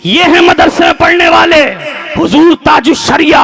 ये है मदरसे में पढ़ने वाले हुजूर ताजुश शरिया,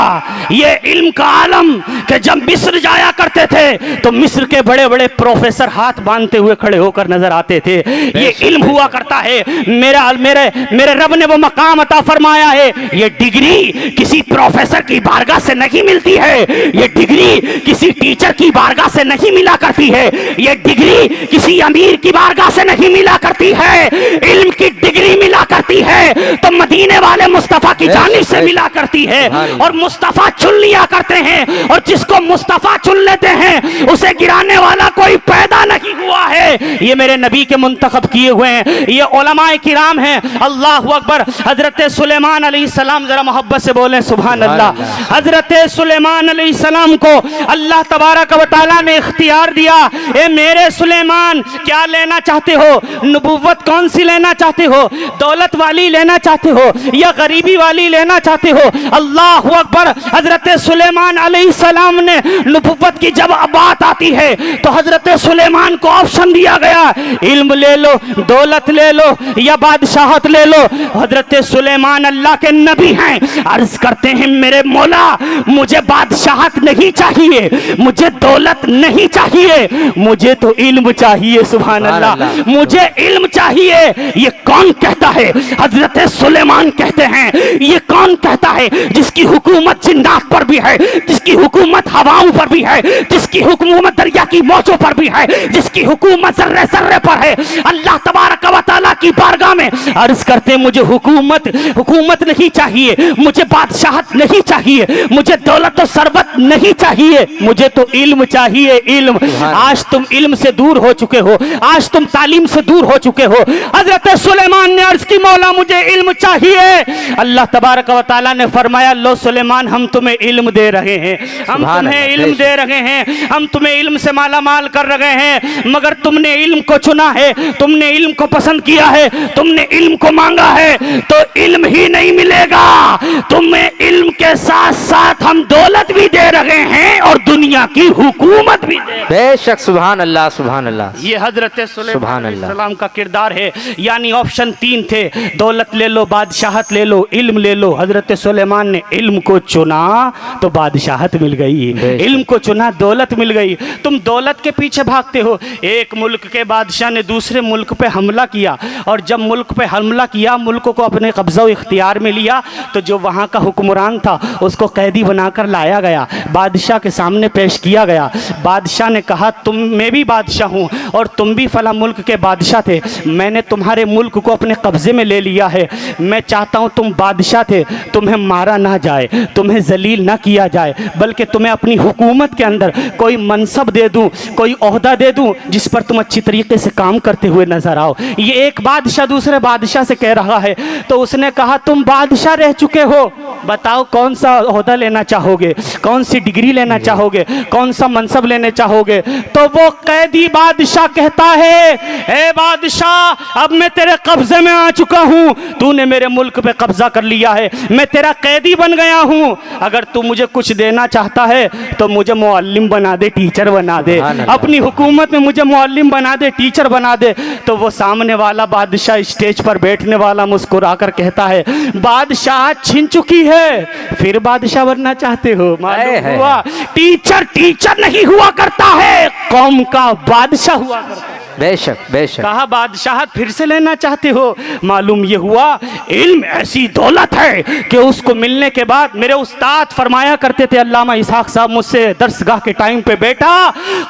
ये इल्म का आलम कि जब मिस्र जाया करते थे तो मिस्र के बड़े बड़े प्रोफेसर हाथ बांधते हुए खड़े होकर नजर आते थे। ये इल्म हुआ करता है। मेरे रब ने वो मकाम अता फरमाया है। ये डिग्री किसी प्रोफेसर की बारगाह से नहीं मिलती है, ये डिग्री किसी टीचर की बारगाह से नहीं मिला करती है, ये डिग्री किसी अमीर की बारगाह से नहीं मिला करती है। इल्म की डिग्री मिला करती है तो मदीने वाले मुस्तफा की जानिब से मिला करती है, और मुस्तफा चुन लिया करते हैं, और जिसको मुस्तफा चुन लेते हैं उसे गिराने वाला कोई पैदा नहीं हुआ है। ये मेरे नबी के मुंतखब किए हुए हैं, ये उलमाए किराम हैं। अल्लाह अकबर। हजरत सुलेमान अलैहिस्सलाम, जरा मोहब्बत से बोलें सुभान अल्लाह। हजरत सुलेमान अलैहिस्सलाम को अल्लाह तबारक व तआला ने इख्तियार दिया, ए मेरे सुलेमान क्या लेना चाहते हो? नबुव्वत कौन सी लेना चाहते हो? दौलत वाली लेना चाहते हो या गरीबी वाली लेना चाहते हो? अल्लाह अकबर। हजरत सुलेमान अलैहिस्सलाम ने नबुव्वत की जब बात आती है तो हजरत सुलेमान को ऑप्शन दिया गया, इल्म ले लो, दौलत ले लो या बादशाहत ले लो। हजरत सुलेमान अल्लाह के नबी हैं, अर्ज करते हैं मेरे मौला मुझे बादशाहत नहीं चाहिए, मुझे दौलत नहीं चाहिए, मुझे तो इल्म चाहिए। सुभान अल्लाह। मुझे इल्म चाहिए। ये कौन कहता है? हजरत सुलेमान कहते हैं। ये कौन कहता है? जिसकी हुकूमत जिन्नात पर भी है, जिसकी हुकूमत हवाओं पर भी है, जिसकी हुकूमत दरिया की मौजों पर भी है, जिसकी हुकूमत जर्रे जर्रे पर है। अल्लाह तबारक व तआला की बारगाह में अर्ज करते मुझे हुकूमत नहीं चाहिए, मुझे बादशाहत नहीं चाहिए, मुझे दौलत और सरबत नहीं चाहिए, मुझे तो इल्म चाहिए। इल्म। आज तुम इल्म से दूर हो चुके हो, आज तुम तालीम से दूर हो चुके हो। हजरत सुलेमान ने अर्ज की मौला मुझे इल्म चाहिए। अल्लाह तबारक व तआला ने फरमाया लो सुलेमान हम तुम्हें इल्म दे रहे हैं, हम तुम्हें इल्म दे रहे हैं, हम तुम्हें इल्म से माला माल कर रहे हैं, मगर तुमने इल्म को चुना है, तुमने इल्म को पसंद किया है, तुमने इल्म को मांगा है तो इल्म ही नहीं मिलेगा, तुम्हें इल्म के साथ साथ हम दौलत भी दे रहे हैं और दुनिया की हुकूमत भी दे। बेशक। सुभान अल्लाह, सुभान अल्लाह। ये हजरत सुलेमान अलैहिस्सलाम का किरदार है। यानी ऑप्शन 3 थे, दौलत ले लो, बादशाहत ले लो, इल्म ले लो। हजरत सुलेमान ने इल्म को चुना तो बादशाहत मिल गई, इल्म को चुना दौलत मिल गई। तुम दौलत के पीछे भागते हो। एक मुल्क के बादशाह ने दूसरे मुल्क पे हमला किया, और जब मुल्क पे हमला किया, मुल्क को अपने कब्जा इख्तियार में लिया, तो जो वहाँ का हुक्मरान था उसको कैदी बनाकर लाया गया, बादशाह के सामने पेश किया गया। बादशाह ने कहा मैं भी बादशाह हूँ और तुम भी फला मुल्क के बादशाह थे, मैंने तुम्हारे मुल्क को अपने कब्जे में ले लिया है, मैं चाहता हूँ तुम बादशाह थे, तुम्हें मारा ना जाए, तुम्हें जलील ना किया जाए, बल्कि तुम्हें अपनी हुकूमत के अंदर कोई मनसब दे दूँ, कोई ओहदा दे दूँ जिस पर तुम अच्छी तरीके से काम करते हुए नजर आओ। ये एक बादशाह दूसरे बादशाह से कह रहा है। तो उसने कहा तुम बादशाह रह चुके हो, बताओ कौन सा ओहदा लेना चाहोगे, कौन सी डिग्री लेना चाहोगे, कौन सा मनसब लेने चाहोगे? तो वो कैदी बादशाह कहता है, ए बादशाह अब मैं तेरे कब्जे में आ चुका हूँ, तूने मेरे मुल्क पे कब्जा कर लिया है, मैं तेरा कैदी बन गया हूँ, अगर तू मुझे कुछ देना चाहता है तो मुझे मुअल्लिम बना दे, टीचर बना दे, अपनी हुकूमत में मुझे मुअल्लिम बना दे, टीचर बना दे। तो वो सामने वाला बादशाह, स्टेज पर बैठने वाला, मुस्कुराकर कहता है बादशाह छिन चुकी है, फिर बादशाह बनना चाहते हो? मालूम हुआ टीचर नहीं हुआ करता है, कौम का बादशाह हुआ करता है। बेशक, बेशक। कहा बादशाहत फिर से लेना चाहते हो? मालूम ये हुआ इल्म ऐसी दौलत है कि उसको मिलने के बाद, मेरे उस्ताद फरमाया करते थे अल्लामा इसहाक साहब मुझसे दरसगाह के टाइम पे, बेटा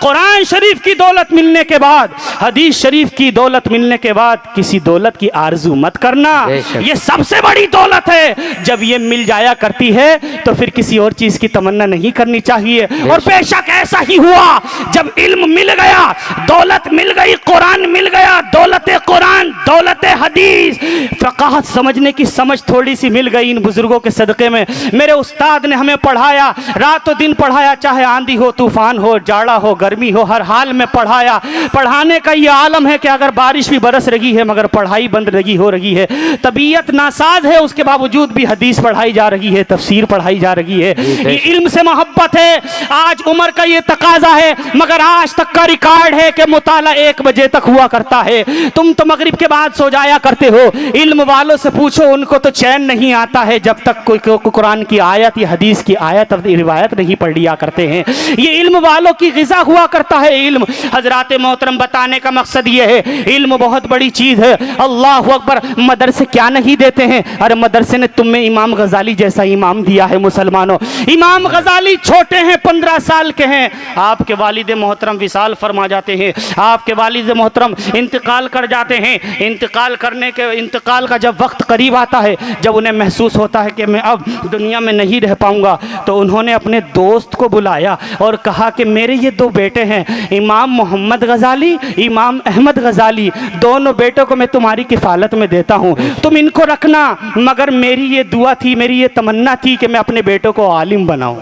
कुरान शरीफ की दौलत मिलने के बाद, हदीस शरीफ की दौलत मिलने के बाद किसी दौलत की आरजू मत करना, ये सबसे बड़ी दौलत है। जब ये मिल जाया करती है तो फिर किसी और चीज की तमन्ना नहीं करनी चाहिए। और बेशक ऐसा ही हुआ, जब इल्म मिल गया, दौलत मिल गई, कुरान मिल गया, दौलत कुरान, दौलत हदीस, फ़क़ाहत समझने की समझ थोड़ी सी मिल गई इन बुजुर्गों के सदक़े में। मेरे उस्ताद ने हमें पढ़ाया, रातों दिन पढ़ाया, चाहे आंधी हो, तूफान हो, जाड़ा हो, गर्मी हो, हर हाल में पढ़ाया। पढ़ाने का ये आलम है कि अगर बारिश भी बरस रही है मगर पढ़ाई बंद लगी हो रही है, तबीयत नासाज है उसके बावजूद भी हदीस पढ़ाई जा रही है, तफसीर पढ़ाई जा रही है। ये इल्म से मोहब्बत है। आज उम्र का ये तकाजा है, मगर आज तक का रिकॉर्ड है कि मुताला 1 बजे तक हुआ करता है। तुम तो मगरिब के बाद सो जाया करते हो। इल्म वालों से पूछो, उनको तो चैन नहीं आता है जब तक कोई कुरान की आयत या हदीस की आयत रिवायत नहीं पढ़ लिया करते हैं। ये इल्म वालों की ग़िज़ा हुआ करता है। इल्म हजरात मोहतरम बताने का मकसद ये है, इल्म बहुत बड़ी चीज़ है। अल्लाह अकबर। मदरसे क्या नहीं देते हैं? अरे मदरसे ने तुम्हें इमाम गजाली जैसा इमाम दिया है मुसलमानों। इमाम गजाली छोटे हैं, 15 साल के हैं। आपके वालिद मोहतरम विसाल फरमा जाते हैं, आपके वालिद मोहतरम इंतकाल कर जाते हैं। इंतकाल का जब वक्त करीब आता है, जब उन्हें महसूस होता है कि मैं अब दुनिया में नहीं रह पाऊंगा, तो उन्होंने अपने दोस्त को बुलाया और कहा कि मेरे ये 2 बेटे हैं, इमाम मोहम्मद गजाली, इमाम अहमद गजाली, दोनों बेटों को मैं तुम्हारी किफ़ालत में देता हूँ, तुम इनको रखना। मगर मेरी ये दुआ थी, मेरी ये तमन्ना थी कि मैं अपने बेटों को आलिम बनाऊं।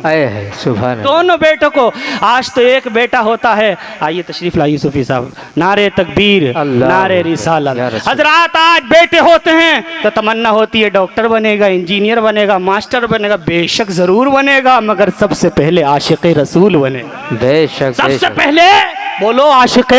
सुभान अल्लाह। दोनों बेटों को। आज तो एक बेटा होता है। आइए तशरीफ लाइए सूफी साहब। नारे तकबीर, नारे रिसालत। हजरात आज बेटे होते हैं तो तमन्ना होती है डॉक्टर बनेगा, इंजीनियर बनेगा, मास्टर बनेगा। बेशक जरूर बनेगा, मगर सबसे पहले आशिक़ रसूल बने। बेशक सबसे पहले बोलो आशिक़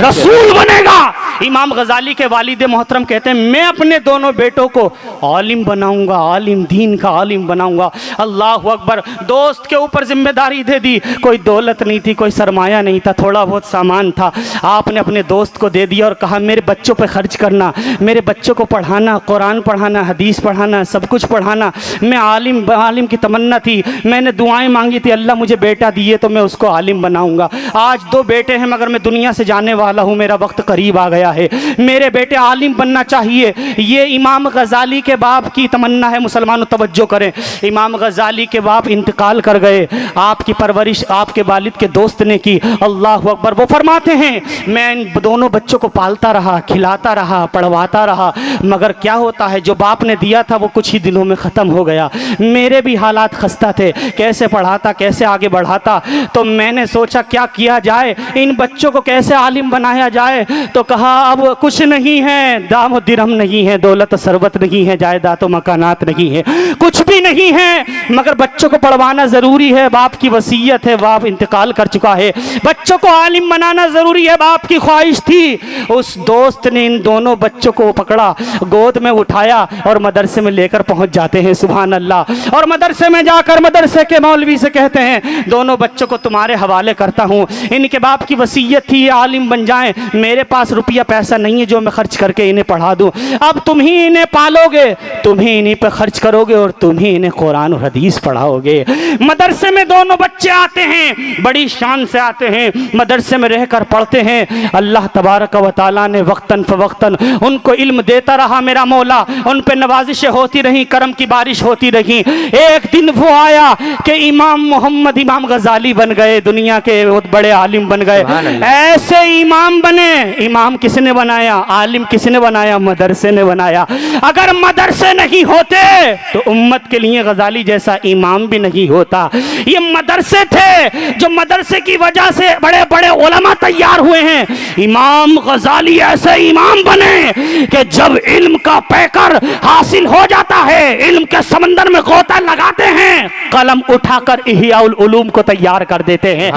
रसूल बनेगा। इमाम गजाली के वालिद मोहतरम कहते हैं, मैं अपने दोनों बेटों को आलिम बनाऊंगा, आलिम दीन का आलिम बनाऊंगा। अल्लाह अकबर। दोस्त के ऊपर जिम्मेदारी दे दी। कोई दौलत नहीं थी, कोई सरमाया नहीं था, थोड़ा बहुत सामान था। आपने अपने दोस्त को दे दिया और कहा मेरे बच्चों पे खर्च करना, मेरे बच्चों को पढ़ाना, कुरान पढ़ाना, हदीस पढ़ाना, सब कुछ पढ़ाना। मैं आलिम की तमन्ना थी, मैंने दुआएं मांगी थी, अल्लाह मुझे बेटा दिए तो मैं उसको आलिम बनाऊंगा। आज 2 बेटे हैं, मगर मैं दुनिया से जाने वाला हूँ, मेरा वक्त करीब आ गया है, मेरे बेटे आलिम बनना चाहिए। ये इमाम गजाली के बाप की तमन्ना है। मुसलमानों तवज्जो करें, इमाम गजाली के बाप इंतकाल कर गए, आपकी परवरिश आपके वालिद के दोस्त ने की। अल्लाह अकबर। वो फरमाते हैं, मैं इन दोनों बच्चों को पालता रहा, खिलाता रहा, पढ़वाता रहा, मगर क्या होता है, जो बाप ने दिया था वो कुछ ही दिनों में ख़त्म हो गया। मेरे भी हालात खस्ता थे, कैसे पढ़ाता, कैसे आगे बढ़ाता। तो मैंने सोचा क्या किया जाए, इन बच्चों को कैसे आलिम बनाया जाए। तो कहा अब कुछ नहीं है, दाम दिरहम नहीं है, दौलत सरबत नहीं है, जायदाद मकानात नहीं है, कुछ भी नहीं है, मगर बच्चों को पढ़वाना ज़रूरी है। बाप की वसीयत है, बाप इंतकाल कर चुका है, बच्चों को आलिम बनाना ज़रूरी है, बाप की ख्वाहिश थी। उस दोस्त ने इन दोनों बच्चों को पकड़ा, गोद में उठाया और मदरसे में लेकर पहुंच जाते हैं। सुभान अल्लाह। और मदरसे में जाकर मदरसे के मौलवी से कहते हैं, दोनों बच्चों को तुम्हारे हवाले करता हूँ, इनके बाप की वसीयत थी ये आलिम बन जाएं, मेरे पास रुपया पैसा नहीं है जो मैं खर्च करके इन्हें पढ़ा दूँ। अब तुम ही इन्हें पालोगे, तुम ही इन्हीं पर खर्च करोगे और तुम ही इन्हें कुरान और हदीस पढ़ाओगे। मदरसे में दोनों बच्चे आते हैं, बड़ी शान से आते हैं, मदरसे में रहकर पढ़ते हैं। अल्लाह तबारक व तआला ने वक्तन फ़वक्तन उनको इल्म देता रहा। मेरा मौला उन पे नवाजिशें होती रही, करम की बारिश होती रही। एक दिन वो आया कि इमाम मोहम्मद इमाम गजाली बन गए, दुनिया के बहुत बड़े आलिम बन गए। ऐसे इमाम बने। इमाम किसने बनाया? आलिम किसने बनाया? मदरसे ने बनाया। अगर मदरसे नहीं होते तो उम्मत के लिए गजाली जैसा इमाम भी नहीं होता। ये मदरसे थे, जो मदरसे की वजह से बड़े बड़े उलमा तैयार हुए हैं। इमाम गजाली ऐसे इमाम बने कि जब इल्म का पैकर हासिल हो जाता है, इल्म के समंदर में गोता लगाते हैं, कलम उठाकर इह्याउल उलूम को तैयार कर देते हैं।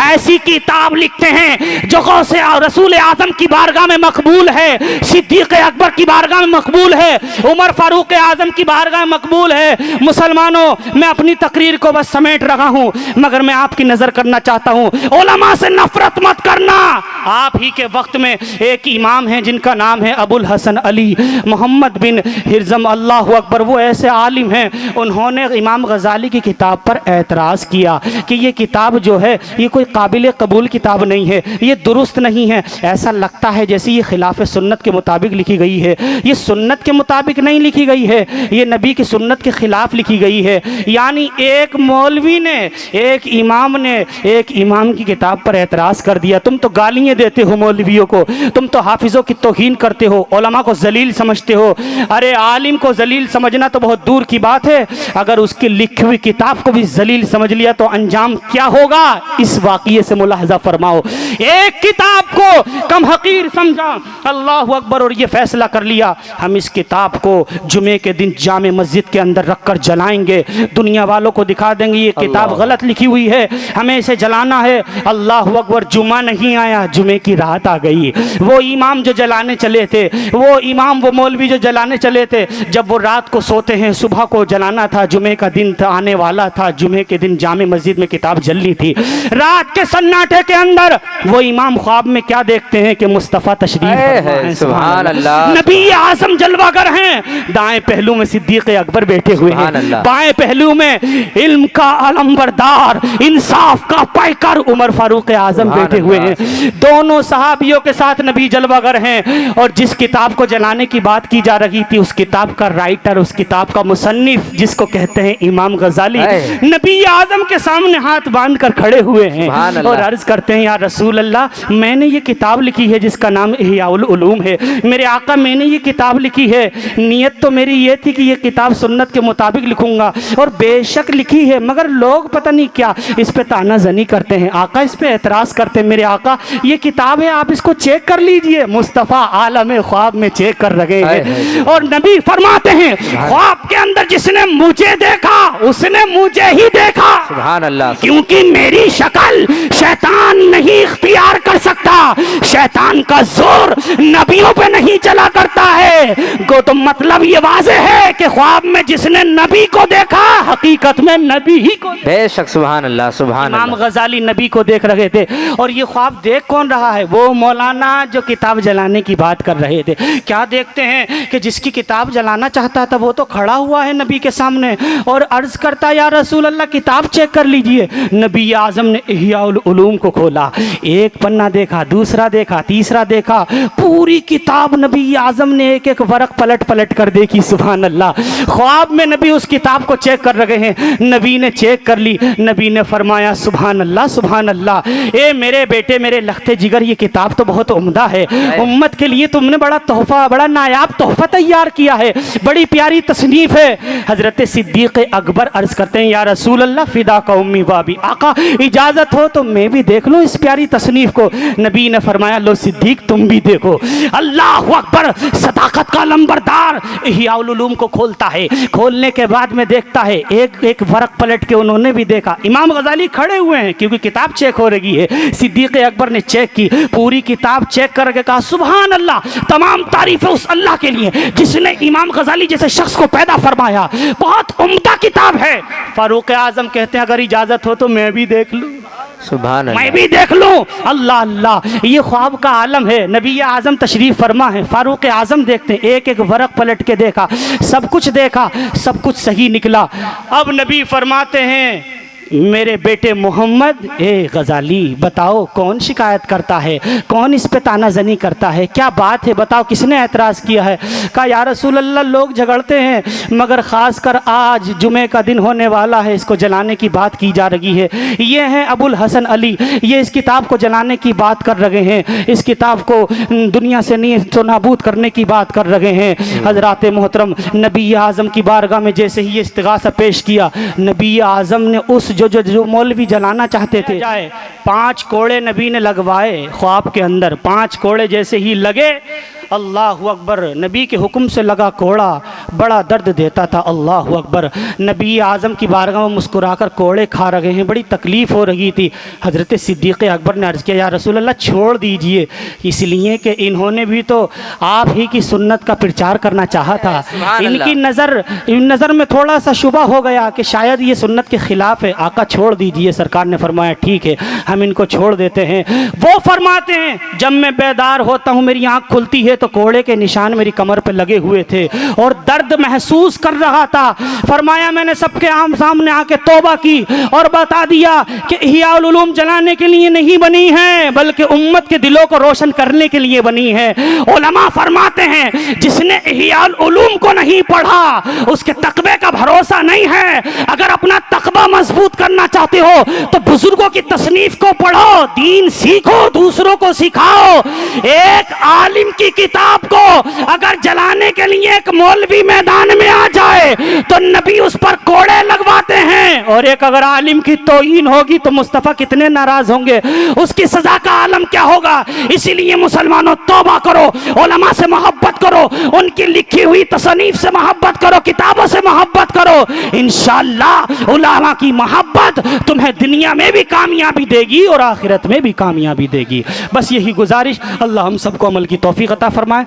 ऐसी किताब लिखते हैं जो गौसे रसूल आजम की बारगाह में मकबूल है, सिद्दीक अकबर की बारगाह में मकबूल है, उमर फारूक आजम की बारगाह में मकबूल है। मुसलमानों, मैं अपनी तकरीर को बस समेट रहा हूँ, मगर मैं आपकी नजर करना चाहता हूँ, उलमा से नफरत मत करना। आप ही के वक्त में एक इमाम है जिनका नाम है अबुल हसन अली मोहम्मद बिन हिरजम, अल्लाह अकबर। वो ऐसे आलिम हैं, उन्होंने इमाम गजाली की किताब पर एतराज़ किया कि ये किताब जो है ये कोई काबिल कबूल किताब नहीं है, ये दुरुस्त नहीं है, ऐसा लगता है जैसे ये खिलाफ सुन्नत के मुताबिक लिखी गई है। ये सुन्नत के मुताबिक नहीं लिखी गई है, ये नबी की सुन्नत के खिलाफ लिखी गई है। यानी एक मौलवी ने, एक इमाम ने एक इमाम की किताब पर एतराज़ कर दिया। तुम तो गालियाँ देते हो मौलवियों को, तुम तो हाफिज़ों की तौहीन करते हो, उलमा को जलील समझते हो। अरे आलिम को जलील समझना तो बहुत दूर की बात है, अगर उसकी लिखी हुई किताब को भी जलील समझ लिया तो अंजाम क्या होगा, इस वाक़ये से मुलाहजा फरमाओ। जाओ। एक किताब को कम हकीर समझा, अल्लाह अकबर, और ये फैसला कर लिया हम इस किताब को जुमे के दिन जामे मस्जिद के अंदर रखकर जलाएंगे, दुनिया वालों को दिखा देंगे ये किताब गलत लिखी हुई है, हमें इसे जलाना है। अल्लाह अकबर, जुमा नहीं आया, जुमे की रात आ गई। वो इमाम जो जलाने चले थे, वो इमाम वो मौलवी जो जलाने चले थे, जब वो रात को सोते हैं, सुबह को जलाना था, जुमे का दिन था, आने वाला था, जुमे के दिन जामे मस्जिद में किताब जलनी थी। रात के सन्नाटे के अंदर वो इमाम ख्वाब में क्या देखते हैं कि मुस्तफ़ा तशरीफ है, सुभान अल्लाह। नबी आज़म जलवागर हैं, दाएं पहलू में सिद्दीक़ अकबर बैठे हुए हैं, बाएं पहलू में इल्म का अलंबरदार, इंसाफ का पैकर उमर फारूक आज़म बैठे हुए हैं। दोनों सहाबियों के साथ नबी जलवागर हैं। और जिस किताब को जलाने की बात की जा रही थी, उस किताब का राइटर, उस किताब का मुसन्निफ, जिसको कहते हैं इमाम गजाली, नबी आज़म के सामने हाथ बांध कर खड़े हुए हैं और अर्ज करते हैं, या रसूल अल्लाह, मैंने ये किताब लिखी है जिसका नाम इह्याउल उलूम है। मेरे आका, मैंने ये किताब लिखी है, नियत तो मेरी ये थी कि ये किताब सुन्नत के मुताबिक लिखूंगा, और बेशक लिखी है, मगर लोग पता नहीं क्या इस पे तानाजनी करते हैं, आका इस पे एतराज़ करते हैं। मेरे आका, ये किताब है, आप इसको चेक कर लीजिए। मुस्तफ़ा आलम ख्वाब में चेक कर रहे हैं और नबी फरमाते हैं, ख्वाब के अंदर जिसने मुझे देखा उसने मुझे ही देखा, सुभान अल्लाह, क्योंकि मेरी शक्ल शैतान नहीं इख्तियार कर सकता, शैतान का जोर नबियों पे नहीं चला करता है। गो तो मतलब ये वाज़ेह है कि ख्वाब में जिसने नबी को देखा, हकीकत में नबी ही को, बेशक, सुभान अल्लाह, सुभान अल्लाह। इमाम गजाली नबी को देख रहे थे। और ये ख्वाब देख कौन रहा है? वो मौलाना जो किताब जलाने की बात कर रहे थे। क्या देखते हैं कि जिसकी किताब जलाना चाहता था वो तो खड़ा हुआ है नबी के सामने और अर्ज करता, या रसूल अल्लाह, किताब चेक कर लीजिए। नबी आज़म ने इह्याउल उलूम को खोला, एक पन्ना देखा, दूसरा देखा, तीसरा देखा, पूरी किताब नबी आज़म ने एक एक वरक पलट पलट कर देखी। सुभान अल्लाह, ख्वाब में नबी उस किताब को चेक कर रहे हैं। नबी ने चेक कर ली, नबी ने फरमाया, सुभान अल्लाह, सुभान अल्लाह, ए मेरे बेटे, मेरे लखते जिगर, ये किताब तो बहुत उम्दा है, उम्मत के लिए तुमने बड़ा तोहफा, बड़ा नायाब तोहफा तैयार किया है, बड़ी प्यारी तसनीफ है। हजरत सिद्दीक़ अकबर अर्ज करते हैं, या रसूल अल्लाह, फिदा का उम्मी वाबी, आका इजाजत हो तो मैं भी देख लूं इस प्यारी तसनीफ को। नबी ने फरमाया, लो सिद्दीक, तुम भी देखो। अल्लाह अकबर, सदाकत का लंबरदार इह्याउल उलूम को खोलता है। खोलने के बाद में देखता है, एक एक वरक पलट के उन्होंने भी देखा। इमाम गजाली खड़े हुए हैं क्योंकि किताब चेक हो रही है। सिद्दीक़ अकबर ने चेक की, पूरी किताब चेक करके कहा, सुभान अल्लाह, तमाम तारीफें उस अल्लाह के लिए जिसने इमाम गजाली जैसे शख्स को पैदा फरमाया, बहुत उम्दा किताब है। फारूक आजम कहते हैं, अगर इजाजत हो तो मैं भी देख लूं, सुभान अल्लाह, मैं भी देख लूं। अल्लाह अल्लाह, ये ख्वाब का आलम है। नबी आजम तशरीफ फरमा है, फारूक आजम देखते हैं, एक एक वरक पलट के देखा, सब कुछ देखा, सब कुछ सही निकला। अब नबी फरमाते हैं, मेरे बेटे मोहम्मद, ए गजाली, बताओ कौन शिकायत करता है, कौन इस पे तानाजनी करता है, क्या बात है, बताओ किसने एतराज़ किया है? कहा, या रसूल अल्लाह, लोग झगड़ते हैं, मगर ख़ास कर आज जुमे का दिन होने वाला है, इसको जलाने की बात की जा रही है। ये हैं अबुल हसन अली, ये इस किताब को जलाने की बात कर रहे हैं, इस किताब को दुनिया से नहीं तो नाबूद करने की बात कर रहे हैं। हज़रात मोहतरम, नबी आज़म की बारगाह में जैसे ही ये इस्तिगासा पेश किया, नबी आज़म ने उस जो मौलवी जलाना चाहते थे, 5 कोड़े नबी ने लगवाए ख्वाब के अंदर। 5 कोड़े जैसे ही लगे, अल्लाह अकबर, नबी के हुक्म से लगा कोड़ा, बड़ा दर्द देता था। अल्लाह अकबर, नबी आज़म की बारगाह में मुस्कुराकर कोड़े खा रहे हैं, बड़ी तकलीफ़ हो रही थी। हज़रत सिद्दीक़ अकबर ने अर्ज़ किया, या रसूल अल्लाह, छोड़ दीजिए, इसलिए कि इन्होंने भी तो आप ही की सुन्नत का प्रचार करना चाहा था। इनकी नज़र में थोड़ा सा शुबा हो गया कि शायद ये सुन्नत के ख़िलाफ़ है, आका छोड़ दीजिए। सरकार ने फरमाया, ठीक है, हम इनको छोड़ देते हैं। वो फरमाते हैं, जब मैं बेदार होता हूँ, मेरी आँख खुलती है तो कोड़े के निशान मेरी कमर पे लगे हुए थे और दर्द महसूस कर रहा था। फरमाया, मैंने सबके आम सामने आके तौबा की और बता दिया कि इह्याउल उलूम जलाने के लिए नहीं बनी है, बल्कि उम्मत के दिलों को रोशन करने के लिए बनी है। उलमा फरमाते हैं, जिसने इह्याउल उलूम को नहीं पढ़ा, उसके तक़वे का भरोसा नहीं है। अगर अपना तकवा मजबूत करना चाहते हो तो बुजुर्गों की तसनीफ को पढ़ो, दीन सीखो, दूसरों को सिखाओ। एक आलिम की किताब को अगर जलाने के लिए एक मौलवी मैदान में आ जाए तो नबी उस पर कोड़े लगवाते हैं, और एक अगर आलिम की तौहीन होगी तो मुस्तफा कितने नाराज होंगे, उसकी सजा का आलम क्या होगा। इसीलिए मुसलमानों तौबा करो, उलमा से मोहब्बत करो, उनकी लिखी हुई तसनीफ से मोहब्बत करो, किताबों से मोहब्बत करो। इंशाअल्लाह उलमा की मोहब्बत तुम्हें दुनिया में भी कामयाबी देगी और आखिरत में भी कामयाबी देगी। बस यही गुजारिश, अल्लाह हम सबको अमल की तौफीक अता फरमाए।